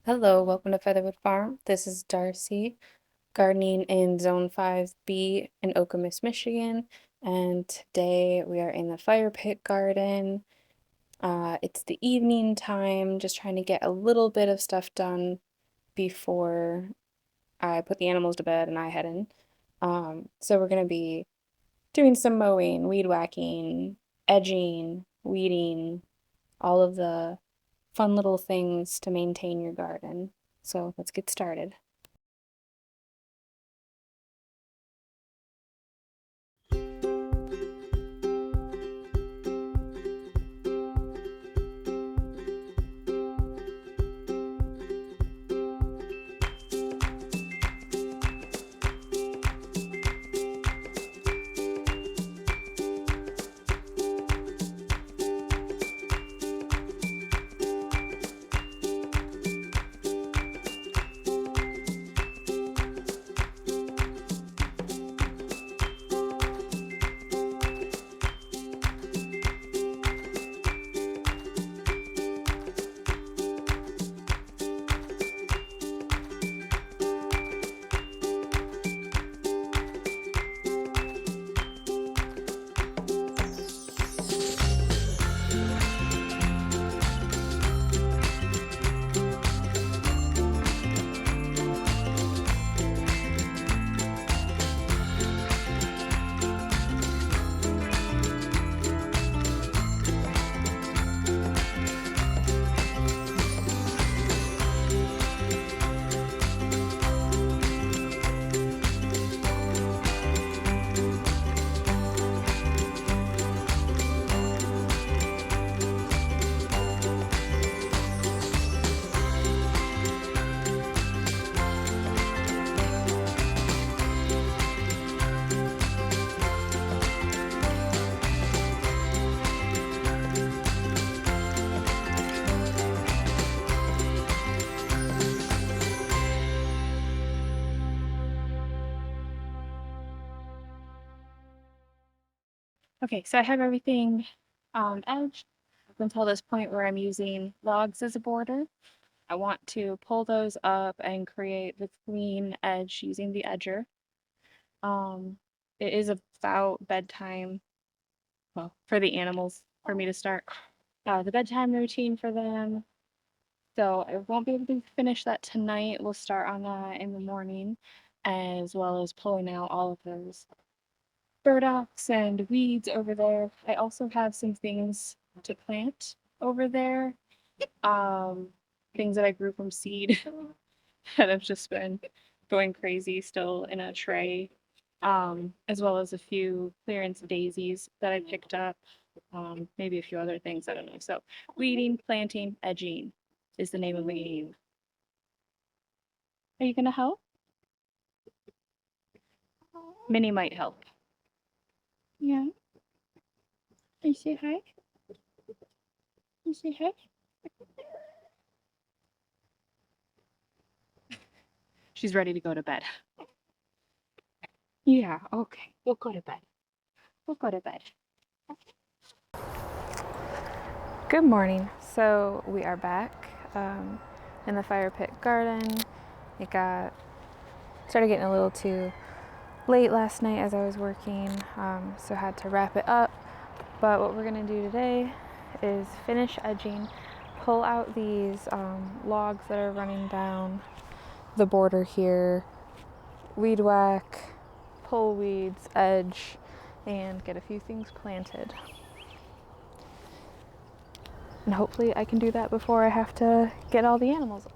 Hello, welcome to Featherwood Farm. This is Darcy, gardening in Zone 5B in Okemos, Michigan. And today we are in the fire pit garden. It's the evening time, just trying to get a little bit of stuff done before I put the animals to bed and I head in. So we're going to be doing some mowing, weed whacking, edging, weeding, all of the fun little things to maintain your garden. So let's get started. Okay, so I have everything edged up until this point where I'm using logs as a border. I want to pull those up and create the clean edge using the edger. It is about bedtime, well, for the animals, for me to start the bedtime routine for them. So I won't be able to finish that tonight. We'll start on that in the morning, as well as pulling out all of those burdocks and weeds over there. I also have some things to plant over there. Um, Things that I grew from seed that have just been going crazy still in a tray. As well as a few clearance daisies that I picked up. Maybe a few other things, I don't know. So weeding, planting, edging is the name of the game. Are you gonna help? Minnie might help. Yeah. You say hi? You say hi? She's ready to go to bed. Yeah, okay. We'll go to bed. We'll go to bed. Good morning. So we are back in the fire pit garden. It started getting a little too late last night as I was working, so had to wrap it up. But what we're gonna do today is finish edging, pull out these logs that are running down the border here, weed whack, pull weeds, edge, and get a few things planted. And hopefully I can do that before I have to get all the animals up.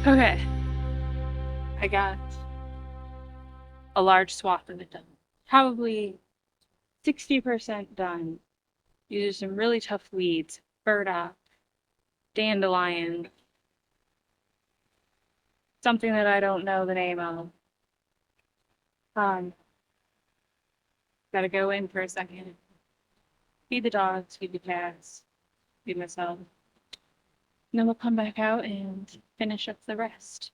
Okay, I got a large swath of it done. Probably 60% done. These are some really tough weeds. Burdock, dandelion, something that I don't know the name of. Um, Gotta go in for a second. Feed the dogs, feed the cats, feed myself. And then we'll come back out and finish up the rest.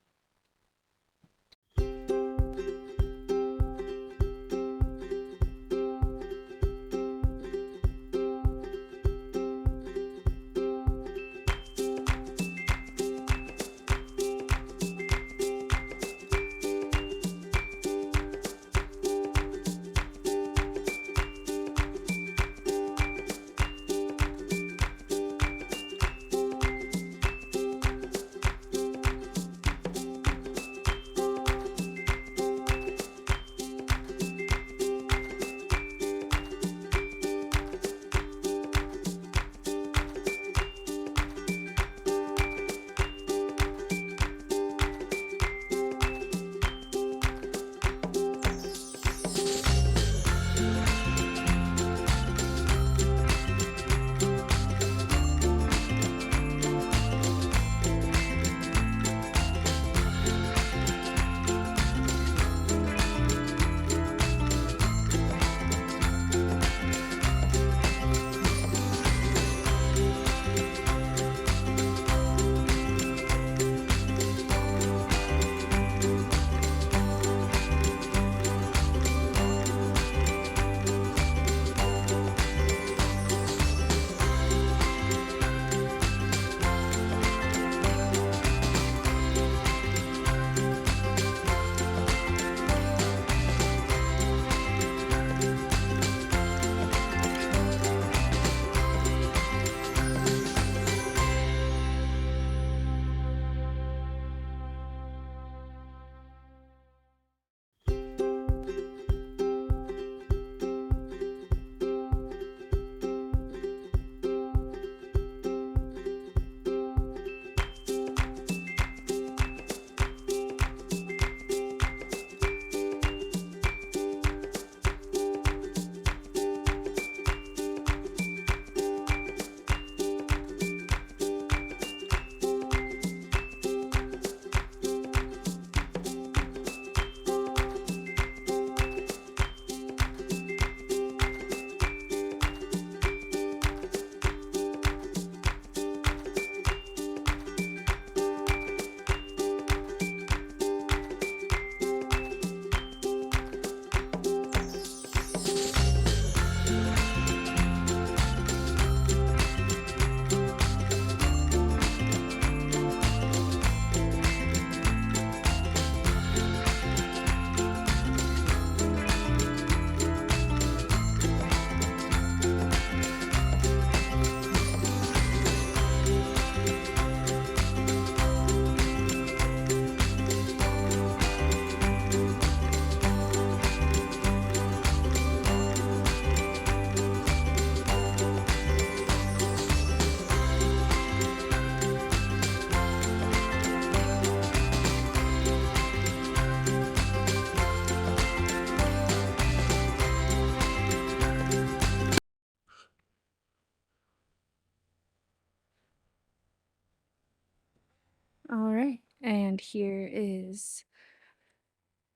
All right, and here is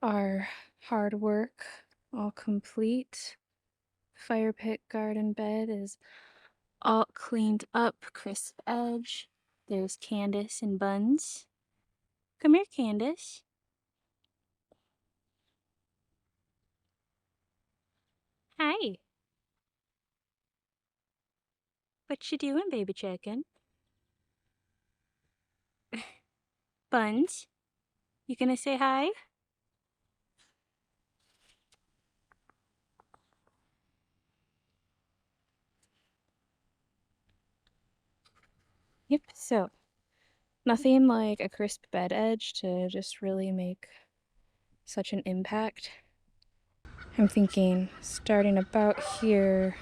our hard work all complete. Fire pit garden bed is all cleaned up, crisp edge. There's Candace and Buns. Come here, Candace. Hi. What you doing, baby chicken? Buns, you gonna say hi? Yep, so nothing like a crisp bed edge to just really make such an impact. I'm thinking starting about here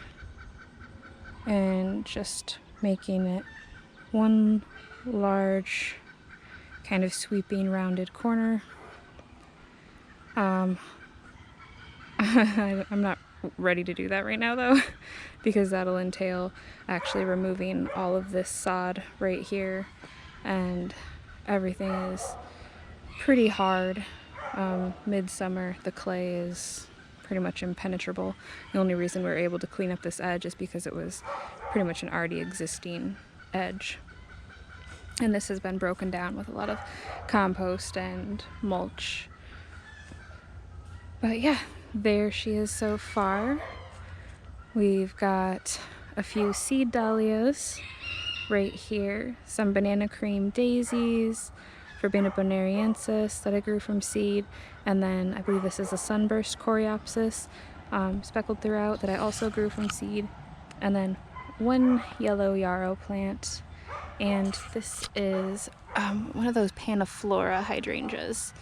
and just making it one large kind of sweeping rounded corner. I'm not ready to do that right now though, because that'll entail actually removing all of this sod right here, and everything is pretty hard. Midsummer, the clay is pretty much impenetrable. The only reason we were able to clean up this edge is because it was pretty much an already existing edge. And this has been broken down with a lot of compost and mulch. But yeah, there she is so far. We've got a few seed dahlias right here, some banana cream daisies, Verbena bonariensis that I grew from seed, and then I believe this is a sunburst coreopsis speckled throughout that I also grew from seed, and then one yellow yarrow plant, and this is one of those Panaflora hydrangeas.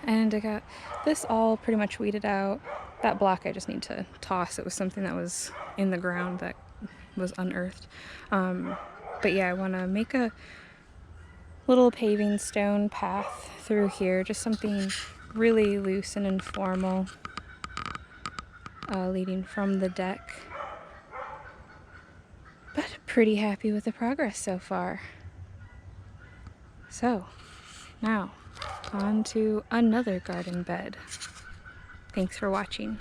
And I got this all pretty much weeded out. That block I just need to toss. It was something that was in the ground that was unearthed. But yeah, I want to make a little paving stone path through here, just something really loose and informal, leading from the deck. But pretty happy with the progress so far. So now on to another garden bed. Thanks for watching.